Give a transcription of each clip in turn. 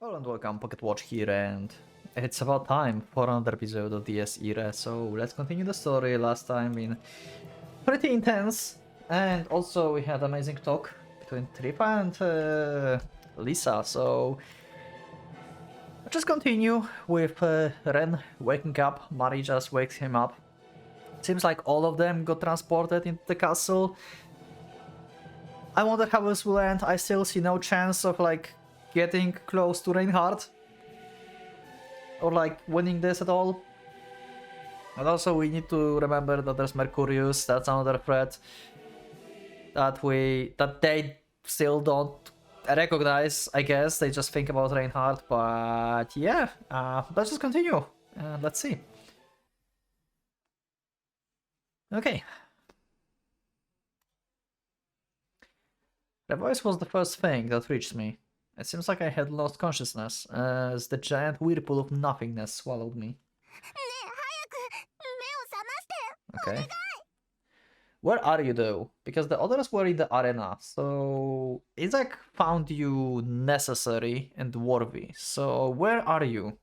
Hello and welcome, Pocket Watch here, and it's about time for another episode of DS Era, so let's continue the story. Last time been pretty intense, and also we had amazing talk between Trippa and Lisa, so let's just continue with Ren waking up. Mari just wakes him up. Seems like all of them got transported into the castle. I wonder how this will end. I still see no chance of like getting close to Reinhardt or like winning this at all. And also we need to remember that there's Mercurius. That's another threat that they still don't recognize. I guess they just think about Reinhardt. But yeah, let's just continue and let's see. Okay. The voice was the first thing that reached me. It seems like I had lost consciousness, as the giant whirlpool of nothingness swallowed me. Okay. Where are you though? Because the others were in the arena, so Isaac found you necessary and worthy. So where are you?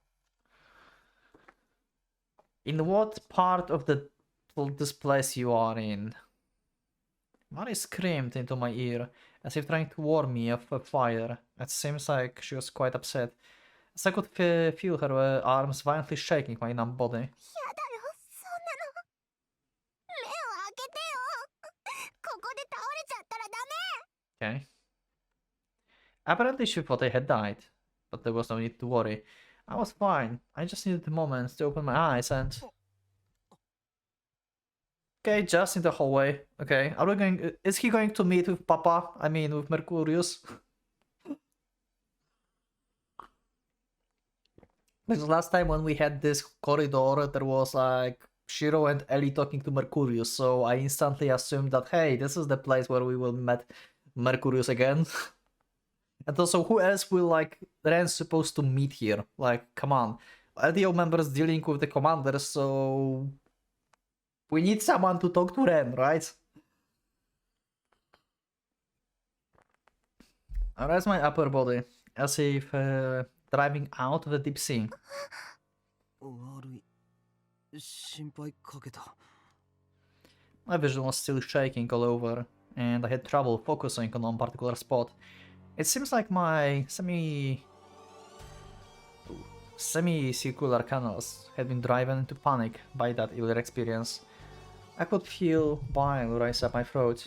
In what part of this place you are in? Mari screamed into my ear, as if trying to warn me of a fire. It seems like she was quite upset, as I could feel her arms violently shaking my numb body. Okay. Apparently she thought I had died, but there was no need to worry. I was fine. I just needed a moment to open my eyes and... Okay, just in the hallway. Okay, are we going... Is he going to meet with Papa? I mean, with Mercurius? Because last time when we had this corridor, there was like Shiro and Ellie talking to Mercurius, so I instantly assumed that, hey, this is the place where we will meet Mercurius again. And also, who else will, like, Ren's supposed to meet here? Like, come on. LDO members dealing with the commanders, so... We need someone to talk to Ren, right? I raise my upper body, as if driving out of the deep sea. My vision was still shaking all over, and I had trouble focusing on one particular spot. It seems like my semicircular canals had been driven into panic by that ill experience. I could feel bile rise up my throat.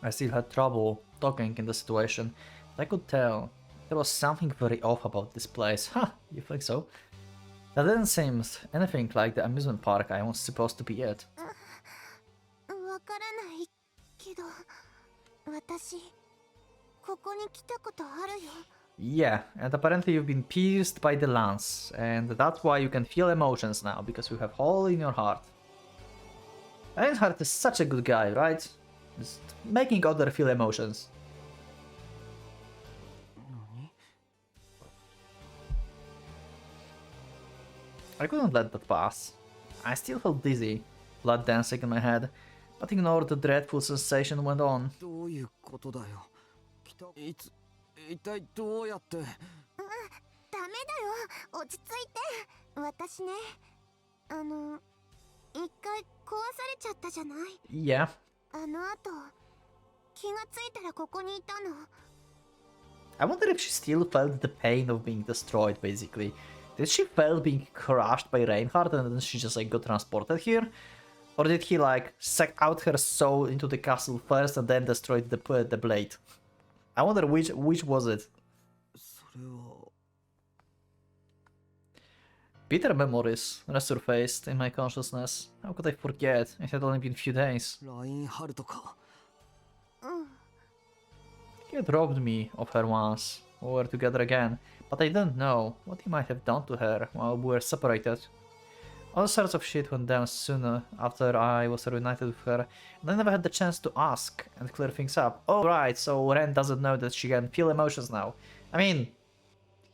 I still had trouble talking in the situation. I could tell there was something very off about this place. Huh, you think so? That didn't seem anything like the amusement park I was supposed to be at. Yeah, and apparently you've been pierced by the lance, and that's why you can feel emotions now, because you have a hole in your heart. Reinhardt is such a good guy, right? Just making others feel emotions. I couldn't let that pass. I still felt dizzy, blood dancing in my head, but ignored the dreadful sensation and went on. Yeah. I wonder if she still felt the pain of being destroyed, basically. Did she feel being crushed by Reinhardt and then she just like got transported here? Or did he like suck out her soul into the castle first and then destroyed the blade? I wonder which was it. Bitter memories resurfaced in my consciousness. How could I forget? It had only been a few days. He had robbed me of her once. We were together again, but I didn't know what he might have done to her while we were separated. All sorts of shit went down soon after I was reunited with her, and I never had the chance to ask and clear things up. Oh right, so Ren doesn't know that she can feel emotions now. I mean,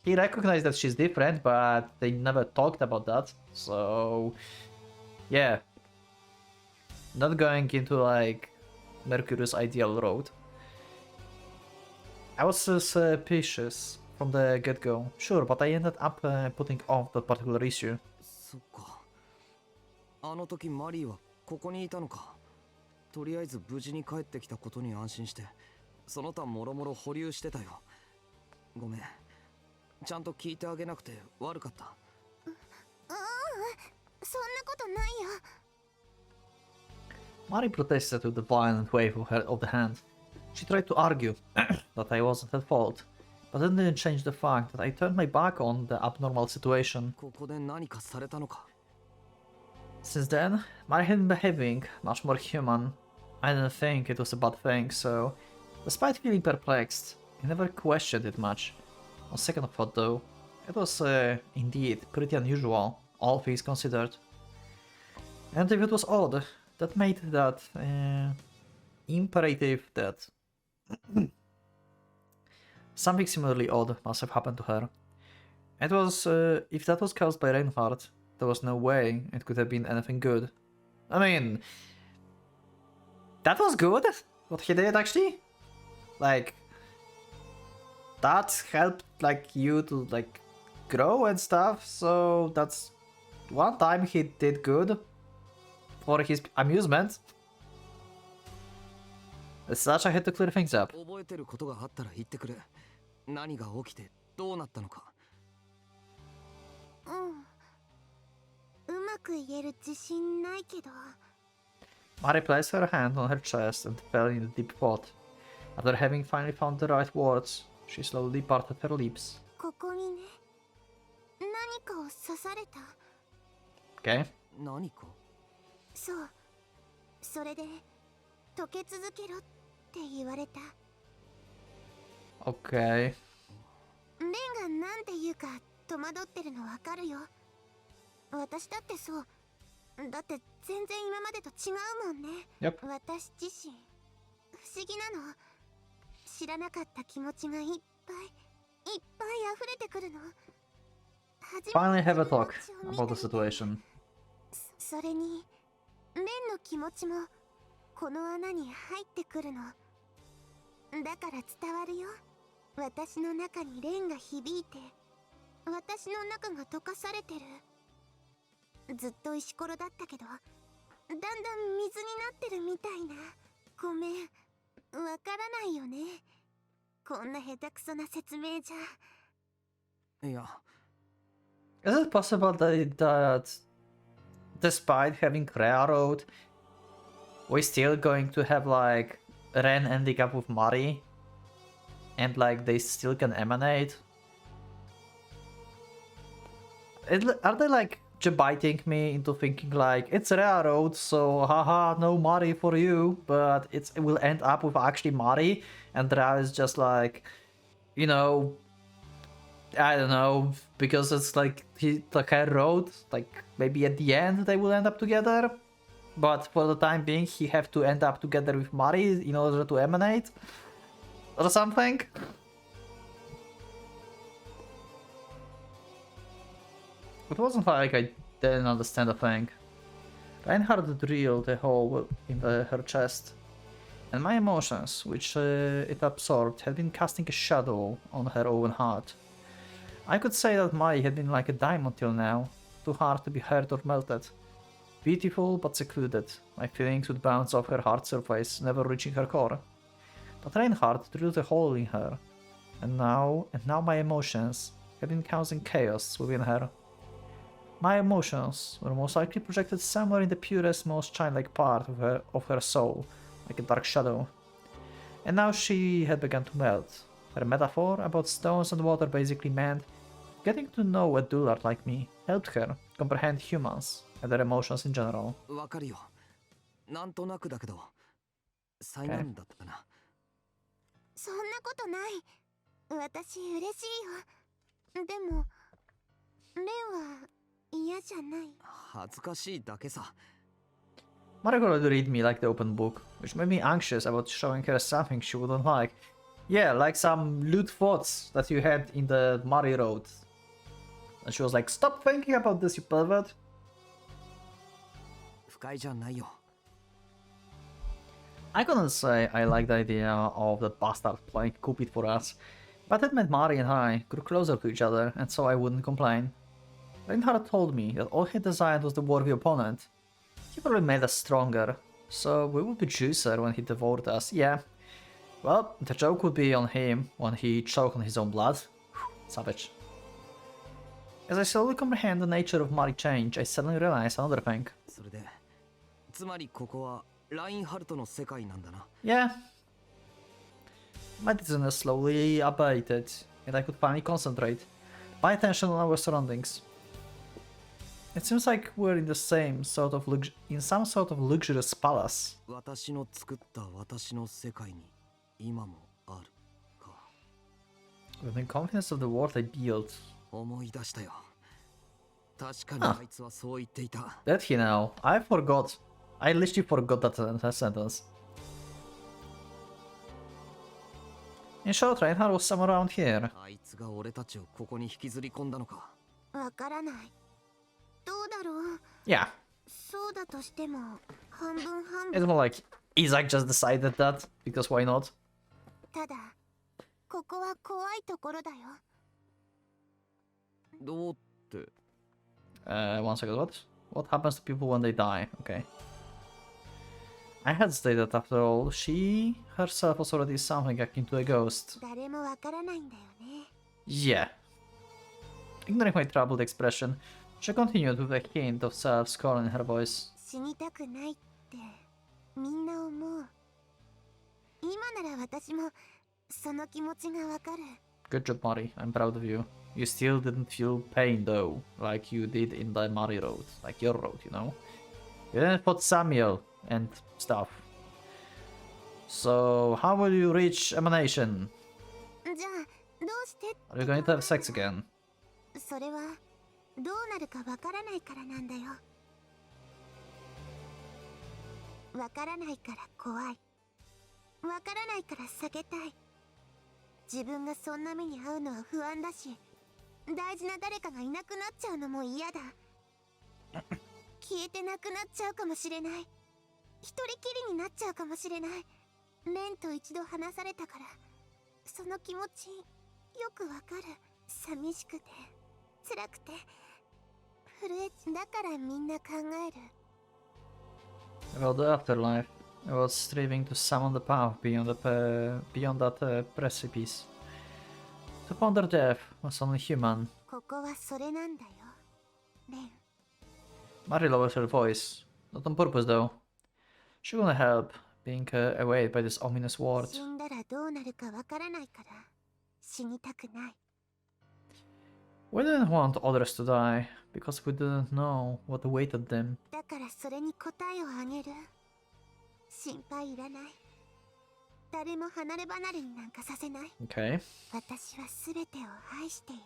he recognized that she's different, but they never talked about that, so... Yeah. Not going into, like, Mercurius' ideal road. I was suspicious from the get-go, sure, but I ended up putting off that particular issue. そっか。あの時マリーはここにいたのか。とりあえず無事に帰ってきたことに安心して、その他もろもろ保留してたよ。ごめん。ちゃんと聞いてあげなくて悪かった。そんなことないよ。Mari protested with a violent wave of the hand. She tried to argue that I wasn't at fault, but that didn't change the fact that I turned my back on the abnormal situation. ここで何かされたのか。Since then, Mari had been behaving much more human. I didn't think it was a bad thing, so despite feeling perplexed, I never questioned it much. On second thought though, it was indeed pretty unusual, all things considered. And if it was odd, that made that imperative that something similarly odd must have happened to her. It was, if that was caused by Reinhardt, there was no way it could have been anything good. I mean, that was good, what he did actually. Like, that helped like you to like grow and stuff, so that's one time he did good for his amusement. As such, I had to clear things up. 覚えてることがあったら言ってくれ。何が起きてどうなったのか。うまく言える自信ないけど。Mari placed her hand on her chest and fell in a deep thought. After having finally found the right words, she slowly parted her lips. ここにね、何かを刺された。Okay. 何か。そう。それで溶け続けろって言われた。Okay. レンがなんて言うか戸惑ってるのわかるよ。私だってそう。だって全然今までと違うもんね。Yep. 私自身不思議なの。知らなかった気持ちがいっぱい溢れてくるの。 Finally have a talk about the situation. それにレンの気持ちもこの穴に入ってくるの。だから伝わるよ。私の中にレンが響いて、私の中が溶かされてる。ずっと石ころだったけど、だんだん水になってるみたいな。ごめん、わからないよね。こんな下手くそな説明じゃ。いや。Is it possible that despite having railroad, we're still going to have like Ren ending up with Mari? And like they still can emanate? Are they like biting me into thinking like it's railroad, so haha, no Mari for you, but it will end up with actually Mari, and Ra is just like, you know, I don't know, because it's like he like I wrote, like maybe at the end they will end up together, but for the time being he have to end up together with Mari in order to emanate or something. It wasn't like I didn't understand a thing. Reinhardt drilled a hole in her chest, and my emotions, which it absorbed, had been casting a shadow on her own heart. I could say that Mai had been like a diamond till now, too hard to be hurt or melted. Beautiful but secluded, my feelings would bounce off her heart surface, never reaching her core. But Reinhardt drilled a hole in her, and now my emotions had been causing chaos within her. My emotions were most likely projected somewhere in the purest, most childlike part of her soul, like a dark shadow. And now she had begun to melt. Her metaphor about stones and water basically meant getting to know a dullard like me helped her comprehend humans and their emotions in general. わかるよ。なんとなくだけど、災難だったな。そんなことない。私嬉しいよ。でも、レンは嫌じゃない。恥ずかしいだけさ。Mariko would read me like the open book, which made me anxious about showing her something she wouldn't like. Yeah, like some lewd thoughts that you had in the Mari Road. And she was like, stop thinking about this, you pervert. 不快じゃないよ。I couldn't say I like the idea of the bastard playing Cupid for us, but it meant Mari and I grew closer to each other, and so I wouldn't complain. Reinhardt told me that all he desired was the worthy opponent. He probably made us stronger, so we would be juicier when he devoured us, yeah. Well, the joke would be on him when he choked on his own blood. Savage. As I slowly comprehend the nature of Mari change, I suddenly realize another thing. それでつまりここはラインハルトの世界なんだな。 Yeah. My dizziness slowly abated, and I could finally concentrate. Pay attention on our surroundings. It seems like we're in the same sort of in some sort of luxurious palace. 私の作った私の世界に今もあるか。 With the confidence of the world I built. 思い出したよ。確かにあいつはそう言っていた。Did he now? I forgot. I literally forgot that sentence. In short, Reinhardt was somewhere around here. あいつが俺たちをここに引きずり込んだのか。わからない。どうだろう。 Yeah. そうだとしても半分半 It's 分。 more like Isaac just decided that, because why not? ただここは怖いところだよ。どうって。One second, what? What happens to people when they die? Okay. I had stated that after all, she herself was already something akin to a ghost. 誰もわからないんだよね。 Yeah. Ignoring my troubled expression, she continued with a hint of self-scorn in her voice. 死にたくないってみんな思う。今なら私もその気持ちがわかる。 Good job, Mari. I'm proud of you. You still didn't feel pain though, like you did in the Mari road, like your road, you know? You didn't put Samuel and stuff. So, how will you reach emanation? じゃあどうして Are you going to have sex again? それはどうなるかわからないからなんだよ。わからないから怖い。わからないから避けたい。自分がそんな目に遭うのは不安だし、大事な誰かがいなくなっちゃうのも嫌だ。消えてなくなっちゃうかもしれない。一人きりになっちゃうかもしれない。レンと一度話されたから、その気持ちよくわかる。寂しくて辛くて震えだからみんな考える。 About the afterlife. I was striving to summon the path beyond that precipice. To ponder death was only human. ここはそれなんだよ、レン。 Mari lowers her voice. Not on purpose though. She couldn't help being awed by this ominous word. 死んだらどうなるかわからないから死にたくない。 We didn't want others to die, because we didn't know what awaited them. だからそれに答えをあげる。心配いらない。誰も離れ離れになんかさせない。 Okay. 私は全てを愛している。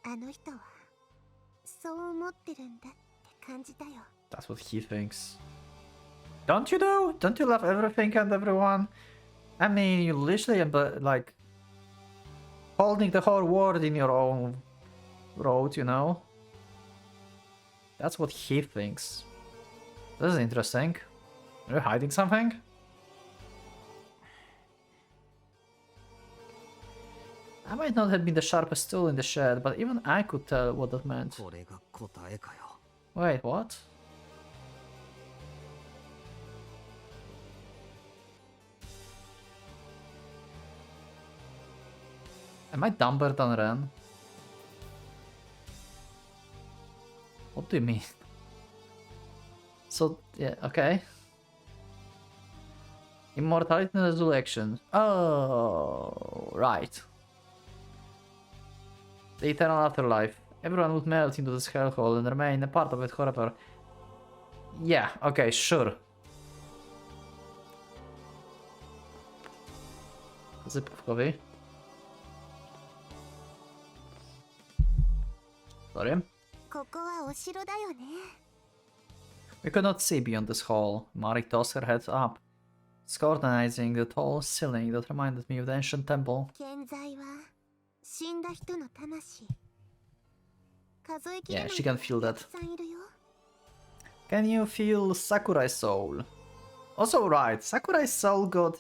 あの人はそう思ってるんだって感じたよ。 That's what he thinks. Don't you though? Don't you love everything and everyone? I mean, you literally like holding the whole world in your own road, you know? That's what he thinks. This is interesting. Are you hiding something? I might not have been the sharpest tool in the shed, but even I could tell what that meant. これが答えかよ。 Wait, what? Am I dumber than Ren? What do you mean? So, yeah, okay. Immortality and resurrection. Oh, right. The eternal afterlife. Everyone would melt into this hellhole and remain a part of it forever. Yeah, okay, sure. Zip of coffee. Sorry. ここはお城だよね。 We could not see beyond this hall. Mari tossed her head up, scrutinizing the tall ceiling that reminded me of the ancient temple. 健在は死んだ人の魂。数えきれな Yeah, い she can feel た that. くさんいるよ。 Can you feel Sakurai's soul? Also, right, Sakurai's soul got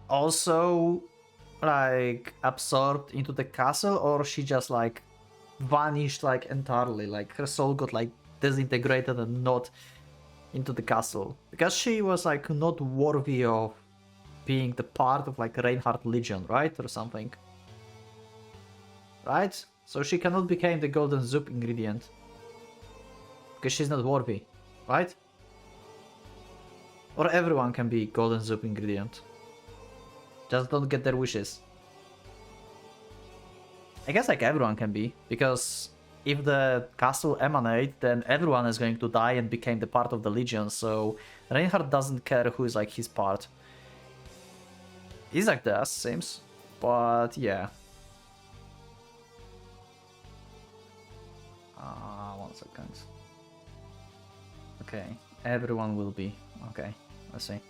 also like absorbed into the castle, or she just like vanished like entirely, like her soul got like disintegrated and not into the castle because she was like not worthy of being the part of like Reinhardt Legion, right, or something, right? So she cannot become the golden soup ingredient because she's not worthy, right? Or everyone can be golden soup ingredient. Just don't get their wishes. I guess like everyone can be, because if the castle emanate, then everyone is going to die and become the part of the Legion, so Reinhardt doesn't care who is like his part. Isaac does, seems, but yeah. 1 second. Okay, everyone will be. Okay, let's see.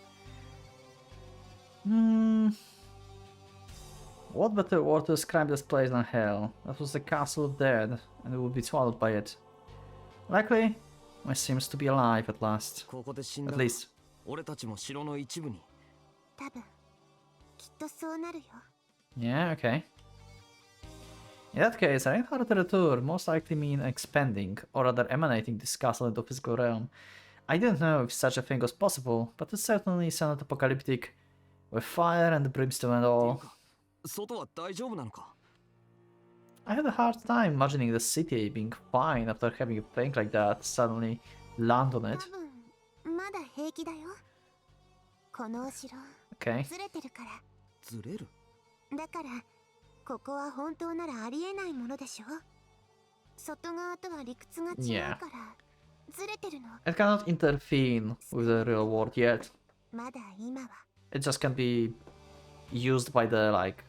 What better word to describe this place than hell? That was the castle of dead, and we would be swallowed by it. Luckily, it seems to be alive at last. ここで死んだ At ら least. 俺たちも城の一部に。多分きっとそうなるよ。 Yeah, okay. In that case, Reinhardt Retour most likely mean expanding, or rather emanating this castle into physical realm. I didn't know if such a thing was possible, but it certainly sounded apocalyptic, with fire and brimstone and all. 外は大丈夫なのか？ I had a hard time imagining the city being fine after having a thing like that suddenly land on 多 it. 分まだ平気だよ。このお城 Okay. ずれてるから。ずれる？だからここは本当ならありえないものでしょ。外側とは理屈が違うからずれてるの。 It cannot intervene with the real world yet. まだ今は It just can be used by the like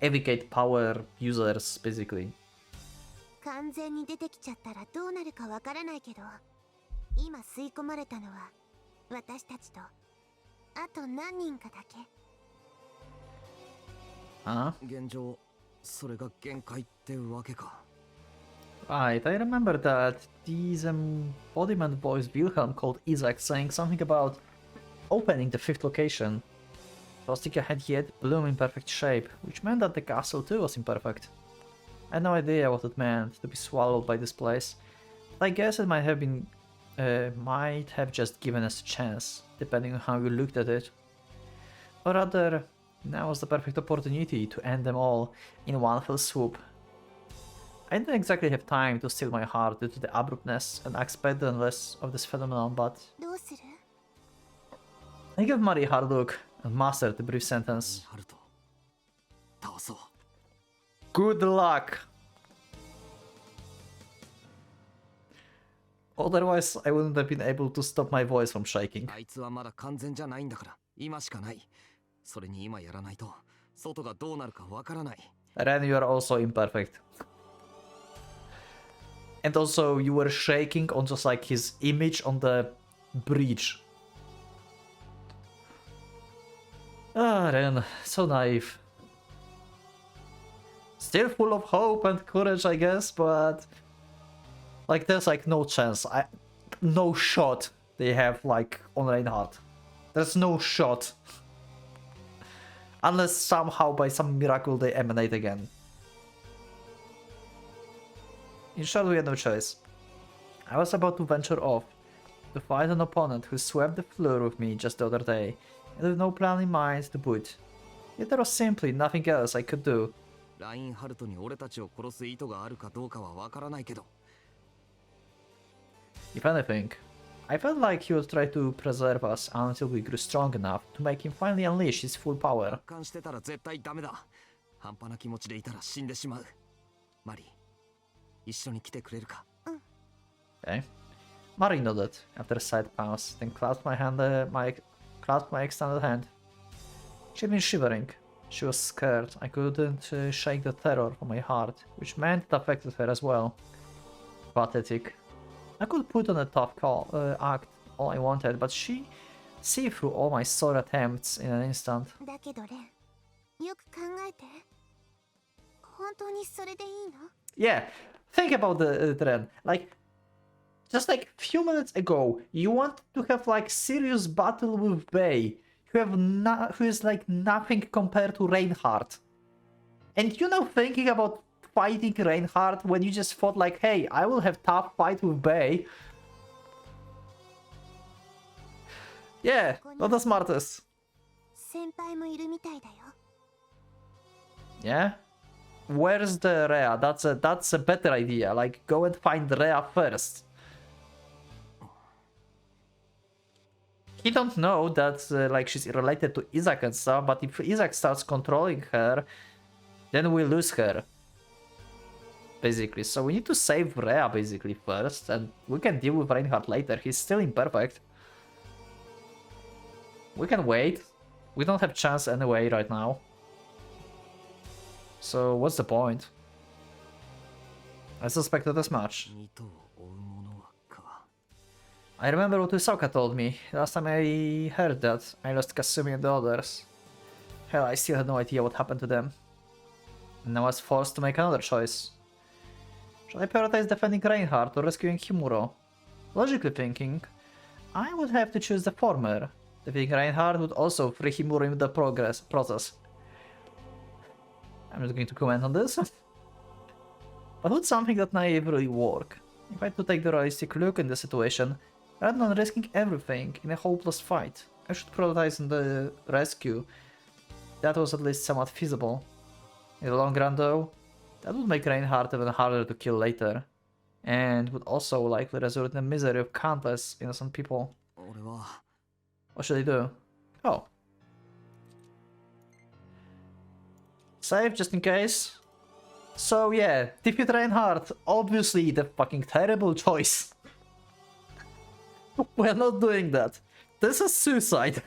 evocate power users basically. 完全に出てきちゃったらどうなるかわからないけど、今吸い込まれたのは私たちとあと何人かだけ。 Huh? 現状それが限界ってわけか。 Right, I remember that these embodiment voice Wilhelm called Isaac saying something about opening the 5th location. Rustica had yet bloom in perfect shape, which meant that the castle too was imperfect. I had no idea what it meant to be swallowed by this place, but I guess it might have just given us a chance, depending on how you looked at it. Or rather, now was the perfect opportunity to end them all in one fell swoop. I didn't exactly have time to still my heart due to the abruptness and expedientness of this phenomenon, but どうする？ I gave Mari a hard look and mastered the brief sentence. ハルト倒そう。 Good luck! Otherwise, I wouldn't have been able to stop my voice from shaking. あいつはまだ完全じゃないんだから今しかない。それに今やらないと外がどうなるかわからない。 Ren, you are also imperfect. And also, you were shaking on just like his image on the bridge. Ah, Ren, so naive. Still full of hope and courage, I guess, but like there's like no chance. No shot they have like on Reinhardt. There's no shot. Unless somehow by some miracle they emanate again. In short, we had no choice. I was about to venture off to fight an opponent who swept the floor with me just the other day, and with no plan in mind to boot. Yet there was simply nothing else I could do. ラインハルトに俺たちを殺す意図があるかどうかはわからないけど。 If anything, I felt like he would try to preserve us until we grew strong enough to make him finally unleash his full power. 楽観してたら絶対ダメだ。半端な気持ちでいたら死んでしまう。マリー、一緒に来てくれるか？ Okay. Mari nodded after a side pause, then clasped my extended hand. She'd been shivering. She was scared. I couldn't shake the terror from my heart, which meant it affected her as well. Pathetic. I could put on a tough act all I wanted, but she see through all my sore attempts in an instant. だけどレン、よく考えて。本当にそれでいいの？ Yeah, think about the Ren. Like, Just like few minutes ago, you want to have like serious battle with Bay, who is like nothing compared to Reinhardt. And you know, thinking about fighting Reinhardt when you just thought like, hey, I will have tough fight with Bay. Yeah, not the smartest. 先輩もいるみたいだよ。 Yeah? Where's the Rhea? That's a better idea. Like, go and find Rhea first. He don't know that like she's related to Isaac and stuff, but if Isaac starts controlling her, then we lose her. Basically, so we need to save Rhea basically first, and we can deal with Reinhardt later. He's still imperfect. We can wait. We don't have chance anyway right now. So what's the point? I suspected as much. 二頭追う者はか。 I remember what Usoka told me. Last time I heard that, I lost Kasumi and the others. Hell, I still had no idea what happened to them. And I was forced to make another choice. Should I prioritize defending Reinhardt or rescuing Himuro? Logically thinking, I would have to choose the former. Defeating Reinhardt would also free Himuro in the process. I'm not going to comment on this. But would something that naive really work? If I had to take the realistic look in the situation, rather than risking everything in a hopeless fight, I should prioritize the rescue. That was at least somewhat feasible. In the long run though, that would make Reinhardt even harder to kill later, and would also likely result in the misery of countless innocent people. 俺は What should I do? Oh. Save just in case. So yeah, defeat Reinhardt, obviously the fucking terrible choice. We're not doing that. This is suicide.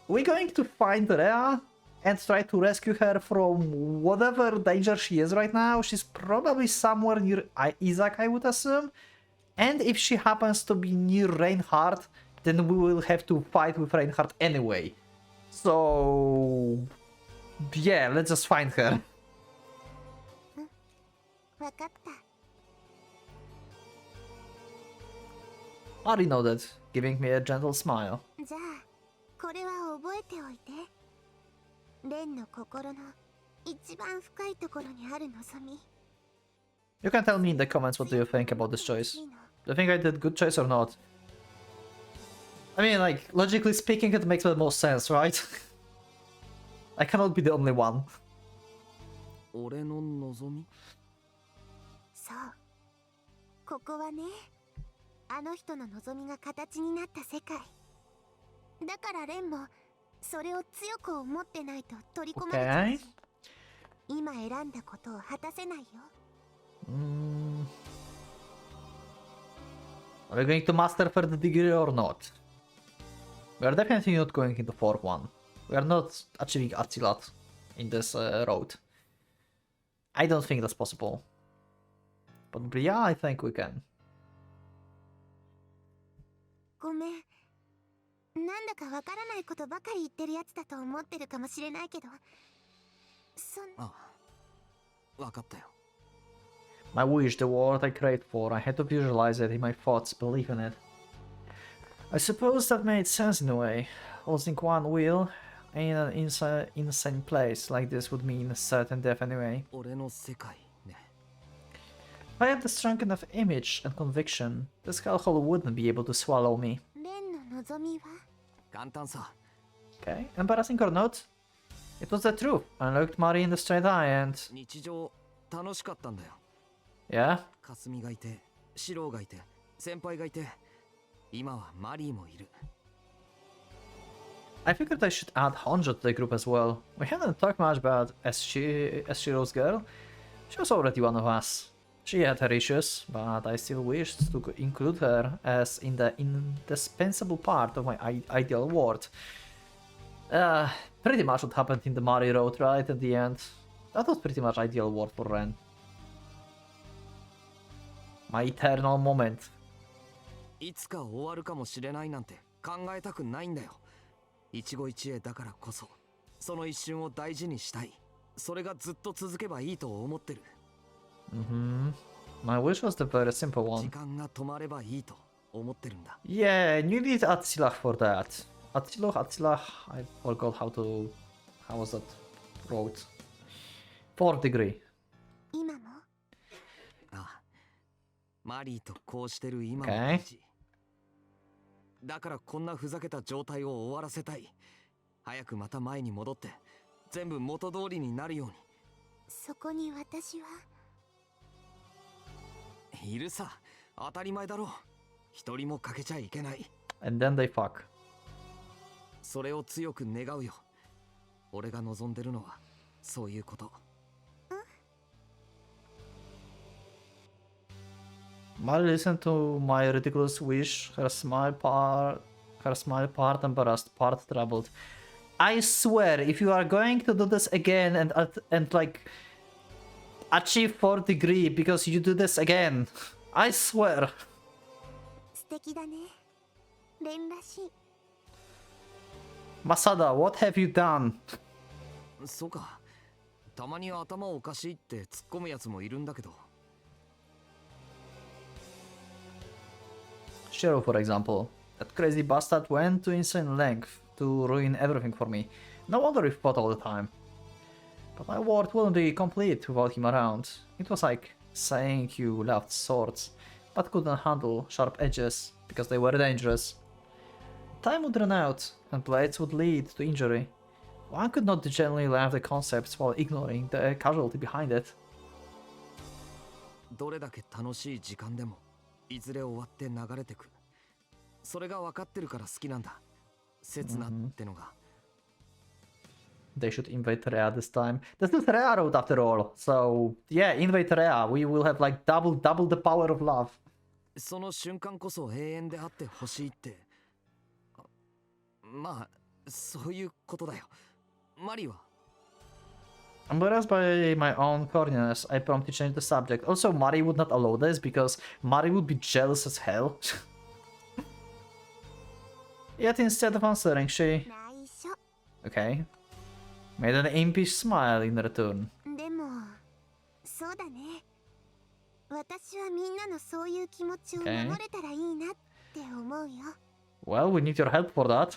We're going to find Rhea and try to rescue her from whatever danger she is right now. She's probably somewhere near Isaac, I would assume. And if she happens to be near Reinhardt, then we will have to fight with Reinhardt anyway. So... yeah, let's just find her. わかった。 Already noted, giving me a gentle smile. じゃあ、これは覚えておいて。レンの心の一番深いところにある望み。 You can tell me in the comments what do you think about this choice. Do you think I did good choice or not? I mean, like, logically speaking, it makes the most sense, right? I cannot be the only one. 俺の望み。そう。ここはね、あの人の望みが形になった世界。だからレンもそれを強く思ってないと取り込まれちゃうし、今選んだことを果たせないよ。Are we going to master third degree or not? We are definitely not going into fourth one. We are not achieving Atsilat in this road. I don't think that's possible. But yeah, I think we can. ごめん。なんだかわからないことばかり言ってるやつだと思ってるかもしれないけど、ああ、わかったよ。My wish, the world I craved for, I had to visualize it in my thoughts, believe in it. I suppose that made sense in a way. Losing one will, in an insane place like this would mean certain death anyway. 俺の世界ね。If I had the strong enough image and conviction, this hellhole wouldn't be able to swallow me. レンの望みは？簡単さ。 Okay, embarrassing or not, it was the truth. I looked Mari in the straight eye and... 日常楽しかったんだよ。 Yeah? かすみがいて、シロウがいて、先輩がいて、今はマリーもいる。I figured I should add Honjo to the group as well. We hadn't talked much about Shiro's girl. She was already one of us. She had her issues, but I still wished to include her as in the indispensable part of my ideal world. Pretty much what happened in the Mari Road, right, at the end. That was pretty much ideal world for Ren. My eternal moment. いつか終わるかもしれないなんて考えたくないんだよ。一期一会だからこそ、その一瞬を大事にしたい。それがずっと続けばいいと思ってる。My wish was the very simple 時 one. 間が止まればいいと思ってるんだ。 Yeah, you need Atsilach for that. Atsilach, I forgot how was that wrote? 4th degree. 今もああ、マリーとこうしてる今も Okay. 大事。だからこんなふざけた状態を終わらせたい。早くまた前に戻って全部元通りになるようそこに私はに。いるさ、当たり前だろう。一人も欠けちゃいけない。 And then they fuck. それを強く願うよ。俺が望んでるのはそういうこと。 Mari listened to my ridiculous wish, her smile part embarrassed, part troubled. I swear, if you are going to do this again and like achieve 4th degree because you do this again, I swear. 素敵だね。レンらしい。 Masada, what have you done? そうか。たまに頭おかしいって突っ込むやつもいるんだけど。 Shiro, for example. That crazy bastard went to insane length to ruin everything for me. No wonder we fought all the time. But my world wouldn't be complete without him around. It was like saying you loved swords, but couldn't handle sharp edges because they were dangerous. Time would run out, and blades would lead to injury. One could not genuinely love the concepts while ignoring the casualty behind it. どれだけ楽しい時間でもいずれ終わって流れてく。それが分かってるから好きなんだ。刹那ってのが。 They should invade Rea this time. This is Rea road after all. So yeah, invade Rea. We will have like double the power of love. その瞬間こそ永遠であってほしいって。まあ、そういうことだよ。マリーは Embarrassed by my own corniness, I promptly changed the subject. Also, Mari would not allow this because Mari would be jealous as hell. Yet instead of answering, she... 内緒。 Okay. Made an impish smile in return. でもそうだね。私はみんなのそういう気持ちを守れたらいいなって思うよ。 Well, we need your help for that.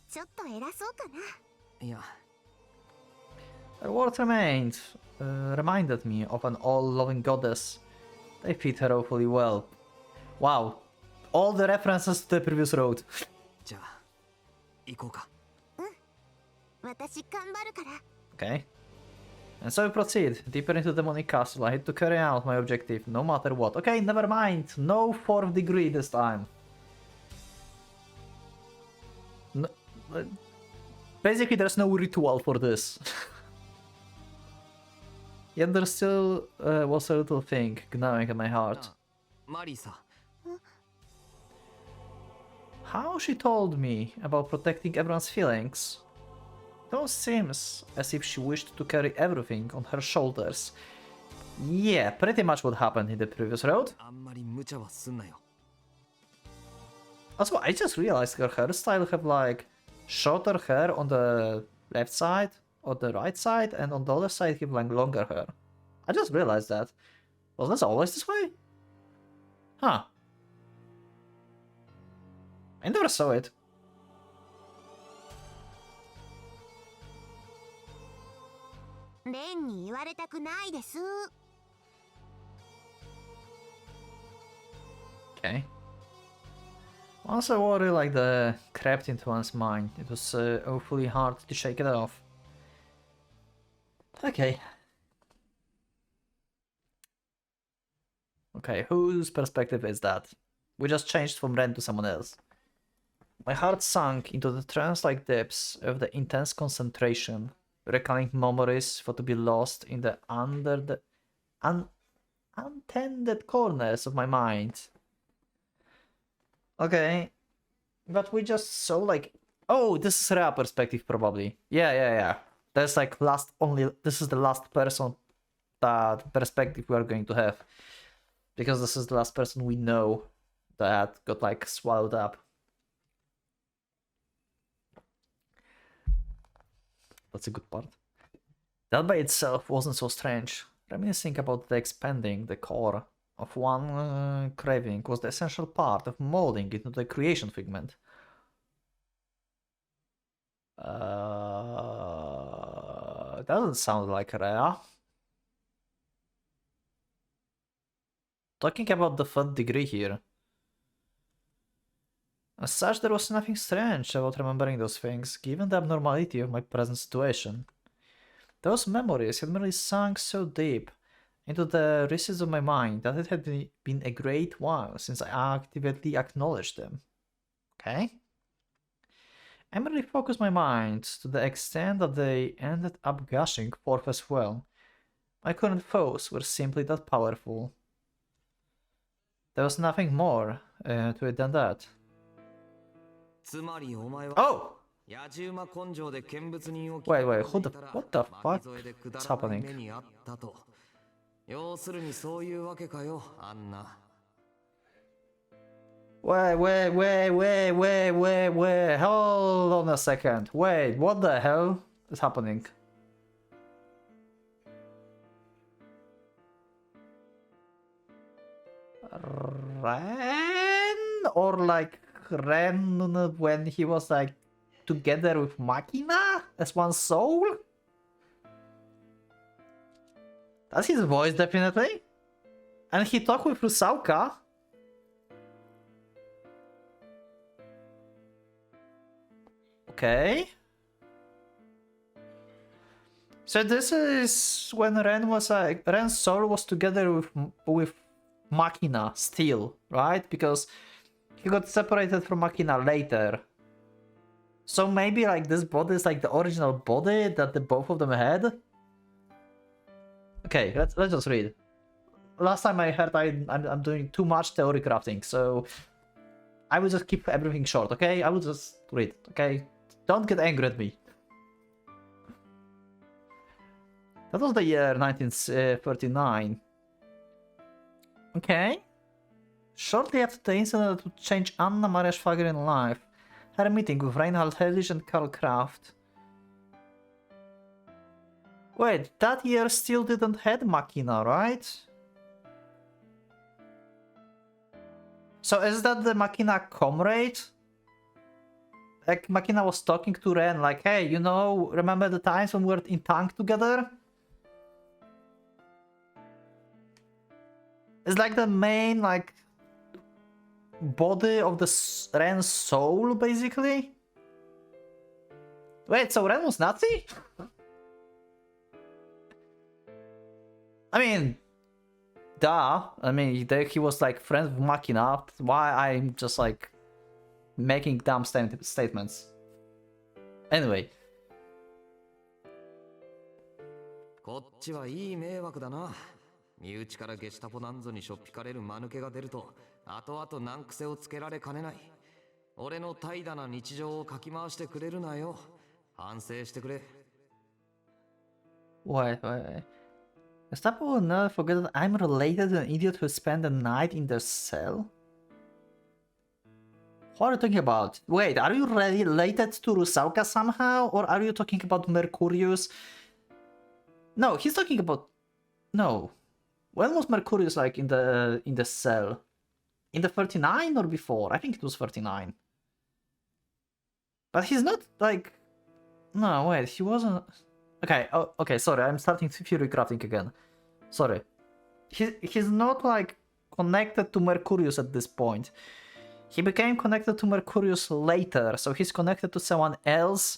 ちょっと偉そうかな。いや、 Her words reminded me of an all-loving goddess. They fit her awfully well. Wow. All the references to the previous road. じゃあ行こうか。私頑張るから。 Okay. And so we proceed, deeper into the demonic castle. I had to carry out my objective, no matter what. Okay, never mind. No 4th degree this time. No, basically, there's no ritual for this. Yet there still was a little thing gnawing at my heart. マリーさ、 How she told me about protecting everyone's feelings. It almost seems as if she wished to carry everything on her shoulders. Yeah, pretty much what happened in the previous road. あんまり無茶はすんなよ。 Also, I just realized her hairstyle have like shorter hair on the left side, on the right side, and on the other side have like longer hair. I just realized that. Was this always this way? Huh. I never saw it. レンに言われたくないです。 Okay. Once a worry like the crept into one's mind, it was awfully hard to shake it off. Okay. Okay, whose perspective is that? We just changed from Ren to someone else. My heart sank into the trance-like depths of the intense concentration, recalling memories for to be lost in the untended corners of my mind. Okay, but we just saw like, oh, this is Rea perspective probably. Yeah. That's like this is the last person that perspective we are going to have. Because this is the last person we know that got like swallowed up. That's a good part. That by itself wasn't so strange. Reminiscing about the expanding the core of one craving was the essential part of molding into the creation figment. Doesn't sound like rare. Talking about the third degree here. As such, there was nothing strange about remembering those things, given the abnormality of my present situation. Those memories had merely sunk so deep into the recesses of my mind that it had been a great while since I actively acknowledged them. Okay? I merely focused my mind to the extent that they ended up gushing forth as well. My current foes were simply that powerful. There was nothing more to it than that. Oh! Wait, what the fuck is happening? Wait, hold on a second. Wait, what the hell is happening? Ren? Or like Ren when he was like together with Machina as one soul? That's his voice, definitely. And he talked with Rusauka. Okay. So this is when Ren was like Ren's soul was together with Machina still, right? Because he got separated from Machina later. So maybe like this body is like the original body that the both of them had. Okay, let's just read. Last time I heard I'm doing too much theory crafting, so I will just keep everything short, okay? I will just read, okay? Don't get angry at me. That was the year 1939. Okay. Shortly after the incident that would change Anna Maria Schwagerin life, her meeting with Reinhard Heydrich and Karl Kraft. Wait, that year still didn't have Machina, right? So is that the Machina comrade? Like Machina was talking to Ren like, hey, you know, remember the times when we were in tank together? It's like the main, like, body of the Ren's soul, basically? Wait, so Ren was Nazi? I mean, duh. I mean, he was like friends with Machina. Why I'm just like making dumb statements. Anyway. こっちはいい迷惑だな。身内からゲシュタポなんぞにしょっぴかれる間抜けが出ると、後々難癖をつけられかねない。俺の怠惰な日常をかき回してくれるなよ。反省してくれ。Wait. Gestapo will never forget that I'm related to an idiot who spent the night in their cell? What are you talking about? Wait, are you related to Rusauka somehow? Or are you talking about Mercurius? No, he's talking about... No. When was Mercurius like in the cell? In the 39 or before? I think it was 39. But he's not like... No, wait, he wasn't... Okay, okay, sorry, I'm starting Fury Crafting again. Sorry. He's not like connected to Mercurius at this point. He became connected to Mercurius later, so he's connected to someone else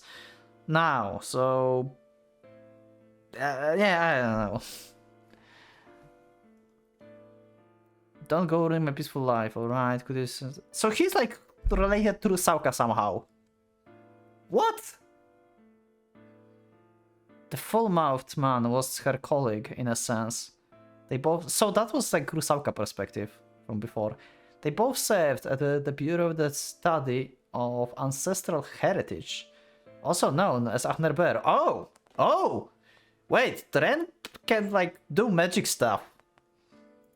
now, so... yeah, I don't know. Don't go ruin my peaceful life, alright? So he's like related to Rusauka somehow. What? The full-mouthed man was her colleague, in a sense. They both... So that was like Rusauka perspective from before. They both served at the Bureau of the Study of Ancestral Heritage, also known as Ahner Bear. Oh! Wait, Ren can like do magic stuff.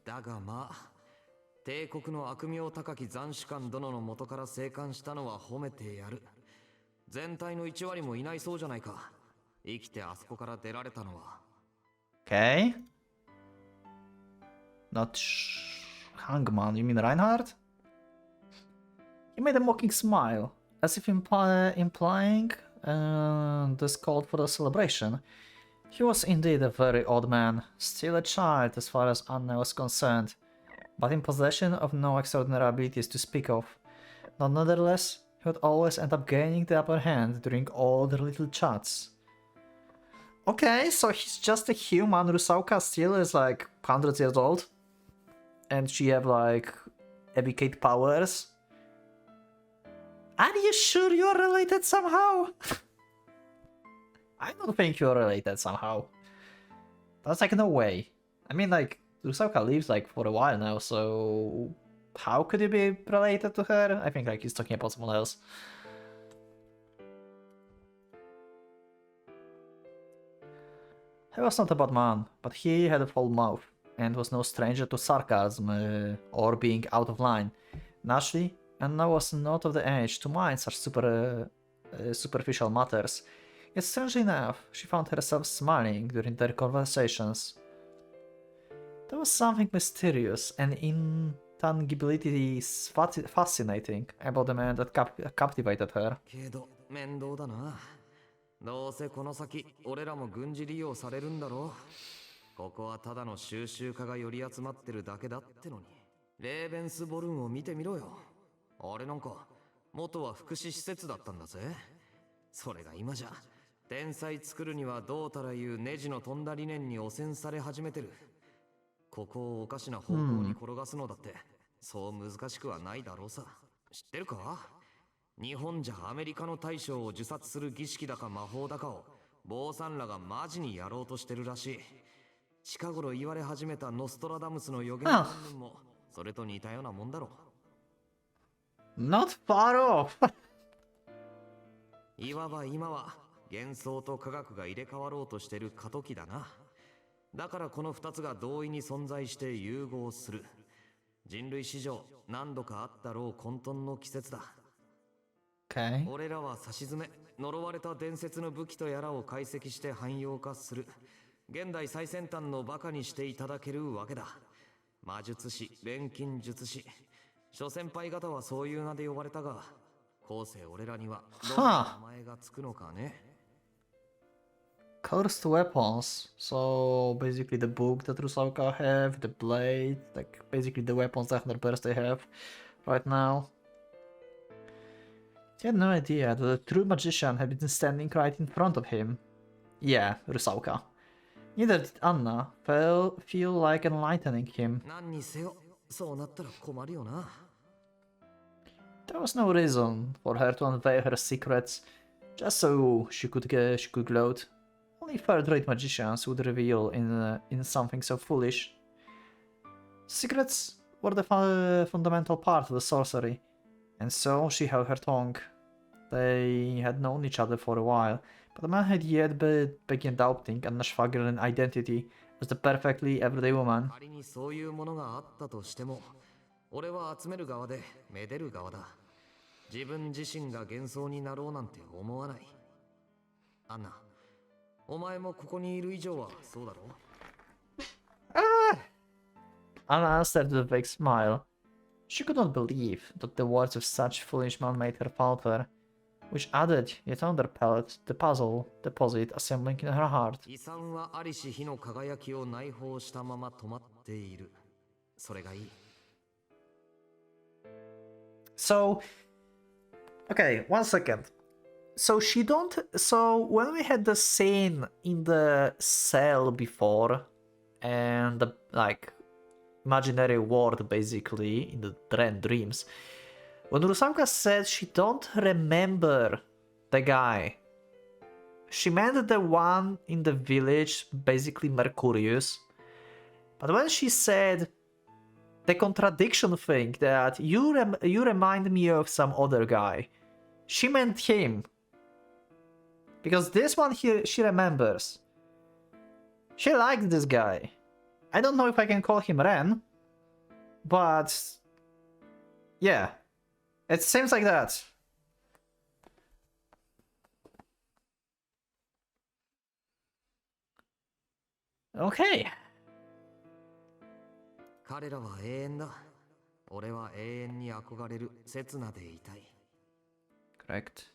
だがまあ、帝国の悪名高き斬首官殿の元から生還したのは褒めてやる。全体の1割もいないそうじゃないか。生きてあそこから出られたのは。Okay. not Hangman, you mean Reinhardt? He made a mocking smile, as if implying this called for a celebration. He was indeed a very odd man, still a child as far as Anna was concerned, but in possession of no extraordinary abilities to speak of. Nonetheless, he would always end up gaining the upper hand during all their little chats. Okay, so he's just a human. Rusauka still is like 100 years old. And she have like evocate powers. Are you sure you're related somehow? I don't think you're related somehow. That's like no way. I mean like Rusauka lives like for a while now, so how could you be related to her? I think like he's talking about someone else. He was not a bad man, but he had a foul mouth, and was no stranger to sarcasm or being out of line. Naturally, Anna was not of the age to mind such superficial matters. Yet strangely enough, she found herself smiling during their conversations. There was something mysterious and intangibility fascinating about the man that captivated her. けど面倒だな。どうせこの先俺らも軍事利用されるんだろう。ここはただの収集家が寄り集まってるだけだってのに。レーベンスボルンを見てみろよ。あれなんか元は福祉施設だったんだぜ。それが今じゃ天才作るにはどうたらいうネジの飛んだ理念に汚染され始めてる。ここをおかしな方向に転がすのだって、そう難しくはないだろうさ。知ってるか？日本じゃアメリカの大将を自殺する儀式だか魔法だかを坊さんらがマジにやろうとしてるらしい。近頃言われ始めたノストラダムスの予言もそれと似たようなもんだろう。Not far off! いわば今は幻想と科学が入れ替わろうとしてる過渡期だな。だからこの2つが同意に存在して融合する。人類史上何度かあったろう混沌の季節だ。Okay. 俺らは差し詰め呪われた伝説の武器とやらを解析して汎用化する。現代最先端のバカにしていただけるわけだ。魔術師、錬金術師。諸先輩方はそういう名で呼ばれたが、後世俺らにはどんな名前がつくのかね。Cursed weapons. So basically the book that Rusauka have, the blade, like basically the weapons that they have right now. He had no idea that a true magician had been standing right in front of him. Yeah, Rusauka. Neither did Anna feel like enlightening him. 何にせよ、そうなったら困るよな。There was no reason for her to unveil her secrets, just so she could gloat. Only third-rate magicians would reveal in something so foolish. Secrets were the fundamental part of the sorcery, and so she held her tongue. They had known each other for a while, but the man had yet begun doubting Anna's Schwagerin identity as the perfectly everyday woman. 仮にそういうものがあったとしても、俺は集める側でめでる側だ。自分自身が幻想になろうなんて思わない。アンナ、お前もここにいる以上はそうだろう？ Anna answered with a vague smile. She could not believe that the words of such foolish man made her falter, which added yet another pellet to the puzzle deposit assembling in her heart. 遺産はありし日の輝きを内包したまま止まっている。それがいい。So, okay, 1 second. So when we had the scene in the cell before, and the, like, imaginary world basically, in the REN dreams, when Rusauka said she don't remember the guy, she meant the one in the village, basically Mercurius. But when she said the contradiction thing that you remind me of some other guy, she meant him. Because this one here, she remembers. She liked this guy. I don't know if I can call him Ren, but yeah, it seems like that. Okay. 彼らは永遠だ。俺は永遠に憧れる刹那でいたい。Correct.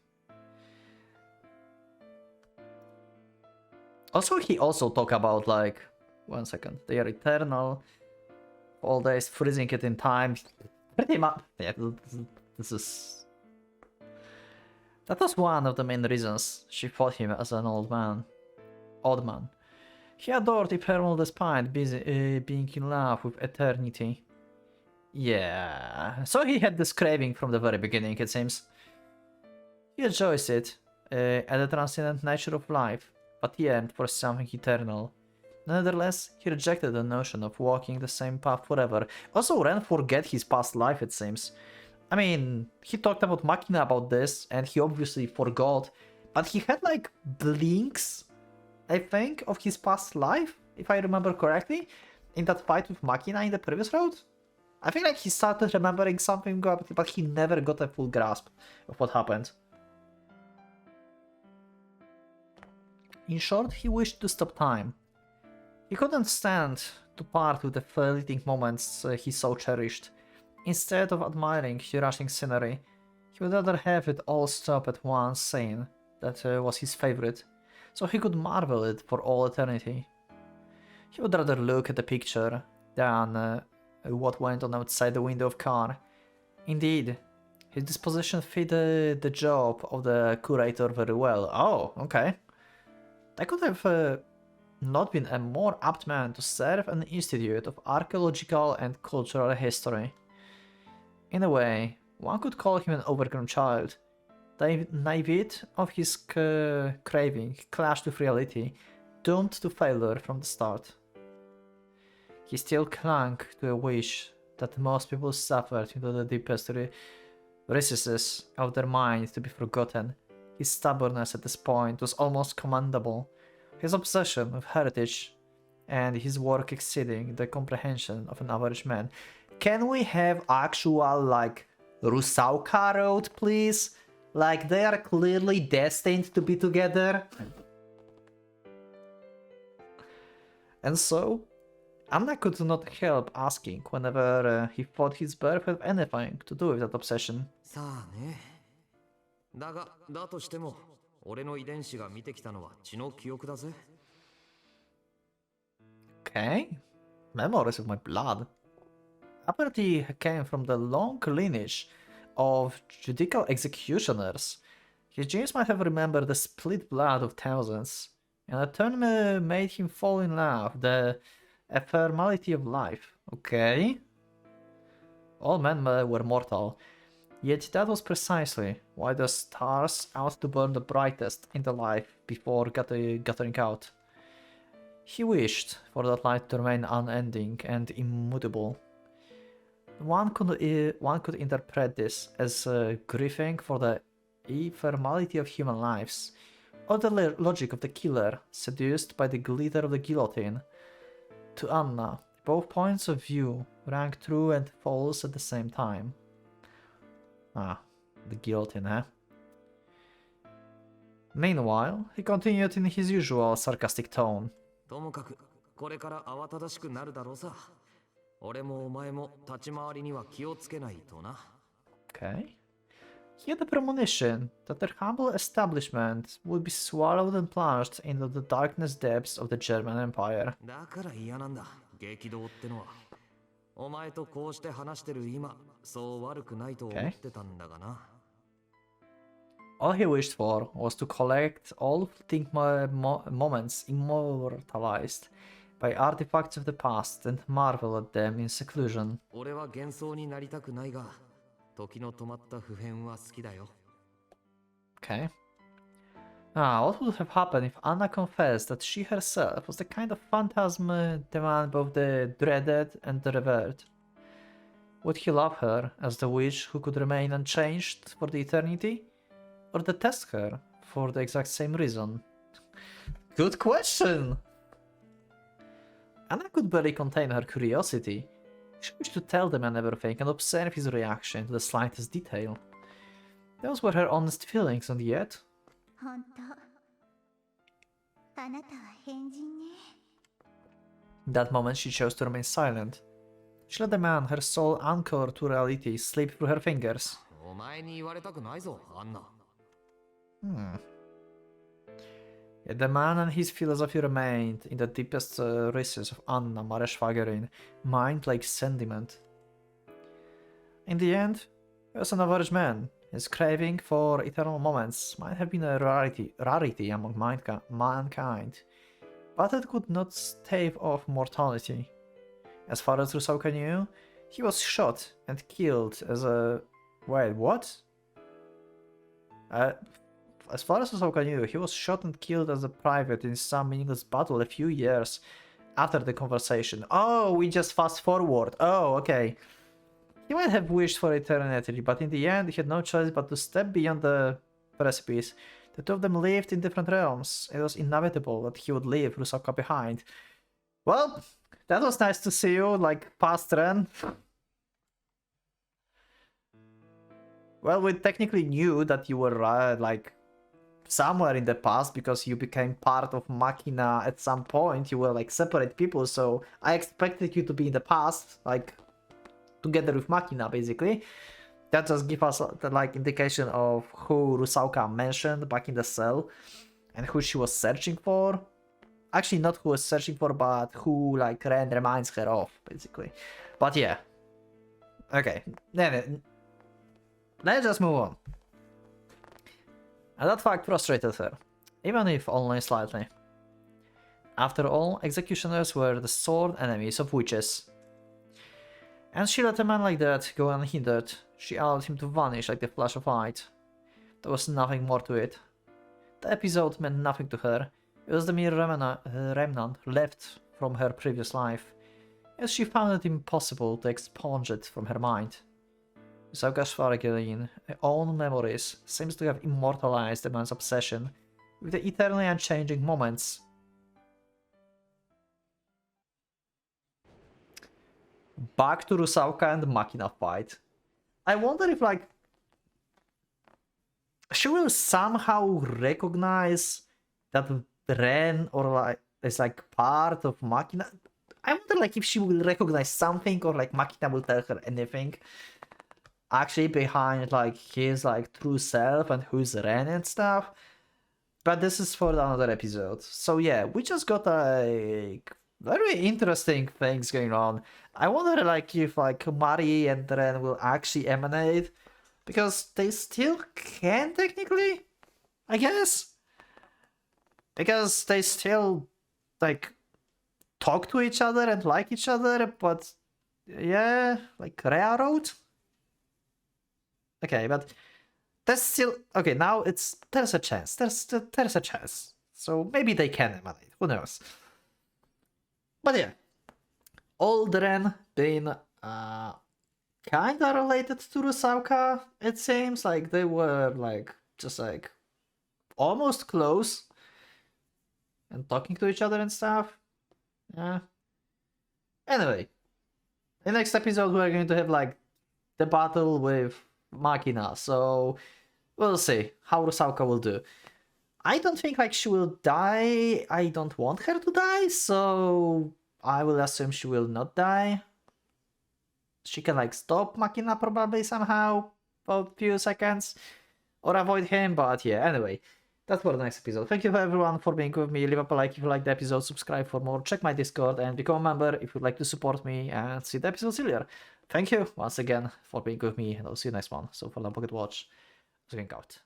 Also, he also talk about like 1 second. They are eternal. All days freezing it in time. Pretty much. Yeah, this is. That was one of the main reasons she fought him as an old man. Odd man. He adored eternal despite being in love with eternity. Yeah. So he had this craving from the very beginning, it seems. He enjoys it, at the transcendent nature of life, but yearned for something eternal. Nevertheless, he rejected the notion of walking the same path forever. Also, Ren forget his past life, it seems. I mean, he talked about Machina about this, and he obviously forgot, but he had like blinks, I think, of his past life, if I remember correctly, in that fight with Machina in the previous road. I think like he started remembering something, but he never got a full grasp of what happened. In short, he wished to stop time. He couldn't stand to part with the fleeting moments he so cherished. Instead of admiring the rushing scenery, he would rather have it all stop at one scene that was his favorite, so he could marvel it for all eternity. He would rather look at the picture than what went on outside the window of car. Indeed, his disposition fit the job of the curator very well. Oh, okay. I could have not been a more apt man to serve an institute of archaeological and cultural history. In a way, one could call him an overgrown child. The naivete of his craving clashed with reality, doomed to failure from the start. He still clung to a wish that most people suffered into the deepest recesses of their mind to be forgotten. His stubbornness at this point was almost commendable, his obsession with heritage and his work exceeding the comprehension of an average man. Can we have actual, like, Rusauka Road, please? Like, they are clearly destined to be together. And so, Anna could not help asking whenever he thought his birth had anything to do with that obsession. さあね。だが、だとしても、俺の遺伝子が見てきたのは血の記憶だぜ。Okay, memories of my blood. Apparently came from the long lineage of judicial executioners. His genes might have remembered the split blood of thousands, and a turn made him fall in love, the ephemerality of life. Okay. All men were mortal, yet that was precisely why the stars ought to burn the brightest in the life before guttering out. He wished for that light to remain unending and immutable. One could interpret this as grieving for the ephemerality of human lives, or the logic of the killer seduced by the glitter of the guillotine. To Anna, both points of view rang true and false at the same time. Ah, the guillotine, eh? Meanwhile, he continued in his usual sarcastic tone. ともかく、これから慌ただしくなるだろうさ。俺もお前も立ち回りには気をつけないとな。Okay. He had a premonition that their humble establishment would be swallowed and plunged into the darkness depths of the German Empire. だから嫌なんだ、激動ってのは。お前とこうして話してる今、そう悪くないと思ってたんだがな。All he wished for was to collect all fleeting moments immortalized by artifacts of the past and marvel at them in seclusion. 俺は幻想になりたくないが、時の止まった普遍は好きだよ。Okay. What would have happened if Anna confessed that she herself was the kind of phantasm demand both the dreaded and the revered? Would he love her as the witch who could remain unchanged for the eternity? Or detest her for the exact same reason? Good question! Anna could barely contain her curiosity. She wished to tell the man everything and observe his reaction to the slightest detail. Those were her honest feelings, and yet... 本当。あなたは変人ね。 That moment she chose to remain silent. She let the man, her soul anchored to reality, slip through her fingers. お前に言われたくないぞ、アンナ。Yet the man and his philosophy remained in the deepest recesses of Anna Mareshwagerin, mind like sentiment. In the end, he was an average man. His craving for eternal moments might have been a rarity among mankind, but it could not stave off mortality. As far as Rusauka knew, he was shot and killed as a... Wait, what? As far as Rusauka knew, he was shot and killed as a private in some meaningless battle a few years after the conversation. Oh, we just fast forward. Oh, okay. He might have wished for eternity, but in the end he had no choice but to step beyond the precipice. The two of them lived in different realms. It was inevitable that he would leave Rusauka behind. Well, that was nice to see you, like, past Ren. Well, we technically knew that you were, like, somewhere in the past because you became part of Machina at some point. You were, like, separate people, so I expected you to be in the past, like, together with Machina, basically. That just gives us the, like, indication of who Rusauka mentioned back in the cell and who she was searching for. Actually, not who was searching for, but who, like, Ren reminds her of, basically. But yeah. Okay. Then let's just move on. And that fact frustrated her, even if only slightly. After all, executioners were the sword enemies of witches. And she let a man like that go unhindered. She allowed him to vanish like the flash of light. There was nothing more to it. The episode meant nothing to her. It was the mere remnant left from her previous life, as she found it impossible to expunge it from her mind. Rusauka Schwagerin, her own memories, seems to have immortalized the man's obsession with the eternally unchanging moments. Back to Rusauka and the Machina fight. I wonder if, like, she will somehow recognize that Ren or like is like part of Machina. I wonder, like, if she will recognize something or like Machina will tell her anything actually behind like his like true self and who's Ren and stuff. But this is for another episode. So yeah, we just got like very interesting things going on. I wonder, like, if like Mari and Ren will actually emanate, because they still can technically, I guess, because they still like talk to each other and like each other. But yeah, like railroad. Okay, but there's still okay. Now there's a chance. There's a chance. So maybe they can emanate. Who knows? But yeah, old Ren being kinda related to Rusauka. It seems like they were like just like almost close and talking to each other and stuff. Yeah. Anyway, in the next episode we're going to have like the battle with Machina, so we'll see how Rusauka will do. I don't think like she will die. I don't want her to die, so I will assume she will not die. She can like stop Machina probably somehow for a few seconds or avoid him, but yeah, anyway, that's for the next episode. Thank you everyone for being with me. Leave up a like if you like the episode, subscribe for more, check my Discord, and become a member if you'd like to support me and see the episodes earlier. Thank you once again for being with me, and I'll see you next one. So for now, Pocket Watch, signing out.